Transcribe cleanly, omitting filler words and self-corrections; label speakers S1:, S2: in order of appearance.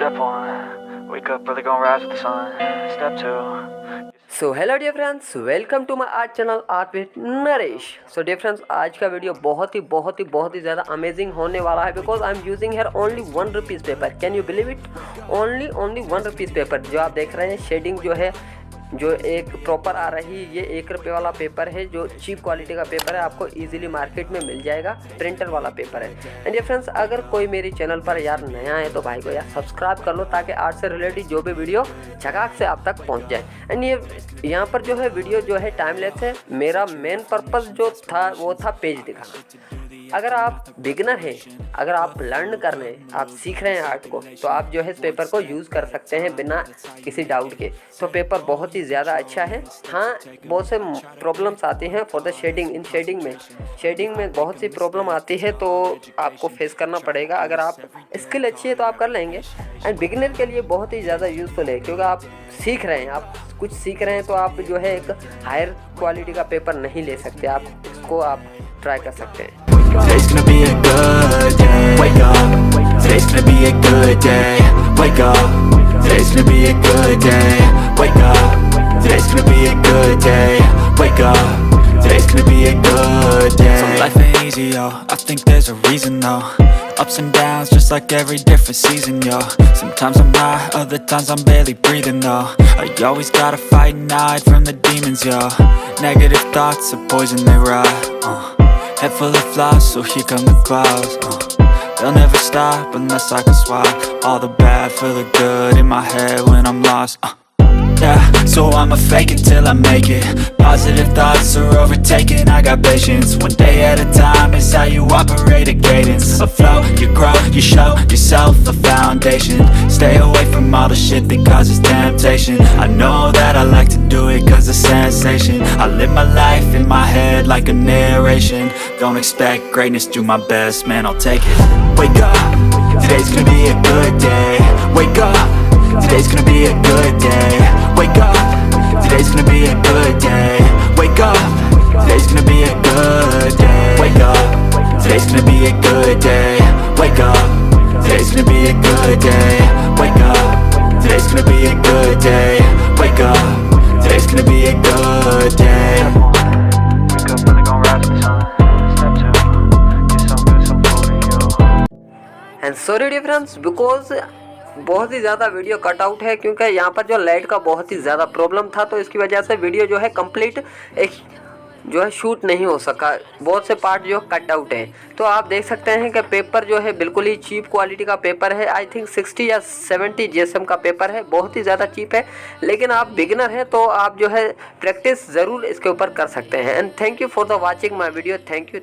S1: Step 1, wake up early, gonna rise with the sun. Step 2.
S2: So hello dear friends, welcome to my art channel art with Naresh. So dear friends, आज का video बहुत ही ज़्यादा amazing होने वाला है because I am using here only ₹1 paper. Can you believe it? Only ₹1 paper. जो आप देख रहे हैं शेडिंग जो है, जो एक प्रॉपर आ रही है, ये ₹1 वाला पेपर है, जो चीप क्वालिटी का पेपर है, आपको इजीली मार्केट में मिल जाएगा। प्रिंटर वाला पेपर है। एंड डियर फ्रेंड्स, अगर कोई मेरे चैनल पर यार नया है तो भाई को यार सब्सक्राइब कर लो, ताकि आर्ट से रिलेटेड जो भी वीडियो झकाक से आप तक पहुंच जाए। एंड ये यहाँ पर जो है वीडियो जो है टाइम लैप्स है। मेरा मेन पर्पस जो था वो था पेज दिखाना। अगर आप बिगिनर हैं, अगर आप लर्न कर रहे हैं, आप सीख रहे हैं आर्ट को, तो आप जो है इस पेपर को यूज़ कर सकते हैं बिना किसी डाउट के। तो पेपर बहुत ही ज़्यादा अच्छा है। हाँ, बहुत से प्रॉब्लम्स आती हैं फॉर द शेडिंग। इन शेडिंग में बहुत सी प्रॉब्लम आती है, तो आपको फेस करना पड़ेगा। अगर आप स्किल अच्छी है तो आप कर लेंगे। एंड बिगिनर के लिए बहुत ही ज़्यादा यूज़फुल है, क्योंकि आप सीख रहे हैं, आप कुछ सीख रहे हैं, तो आप जो है एक हायर क्वालिटी का पेपर नहीं ले सकते। आप इसको आप ट्राई कर सकते हैं।
S3: Today's gonna be a good day. Wake up. Today's gonna be a good day. Wake up. Today's gonna be a good day. Wake up. Today's gonna be a good day. Wake up. Today's gonna be a good day. So life ain't easy, yo. I think there's a reason, though. Ups and downs, just like every different season, yo. Sometimes I'm high, other times I'm barely breathing, though. I always gotta fight and hide from the demons, yo. Negative thoughts are poison, they rot. Head full of flies, so here come the clouds. They'll never stop unless I can swap all the bad for the good in my head when I'm lost. Yeah, so I'ma fake it till I make it. Positive thoughts are overtaken, I got patience. One day at a time is how you operate a cadence. A flow, you grow, you show yourself a foundation. Stay away from all the shit that causes temptation. I know that I like to do it cause it's sensation. I live my life in my head like a narration. Don't expect greatness, do my best, man, I'll take it. Wake up, today's gonna be a good day. Wake up, today's gonna be a good day. Wake up, today's gonna be a good day. Wake up, today's gonna be a good day. Wake up, today's gonna be a good day. Wake up, today's gonna be a good day. Wake up, today's gonna be a good day. Wake up, today's gonna be a good day.
S1: Wake up early, gonna rise with the sun. Step 2, get some good, some food in you.
S2: And sorry dear friends, because बहुत ही ज़्यादा video cut out है, क्योंकि यहाँ पर जो light का बहुत ही ज़्यादा प्रॉब्लम था, तो इसकी वजह से वीडियो जो है कंप्लीट एक जो है शूट नहीं हो सका। बहुत से पार्ट जो कट आउट हैं। तो आप देख सकते हैं कि पेपर जो है बिल्कुल ही चीप क्वालिटी का पेपर है। आई थिंक 60 या 70 GSM का पेपर है, बहुत ही ज़्यादा चीप है। लेकिन आप बिगिनर हैं तो आप जो है प्रैक्टिस ज़रूर इसके ऊपर कर सकते हैं। And thank you for the watching my video. Thank you.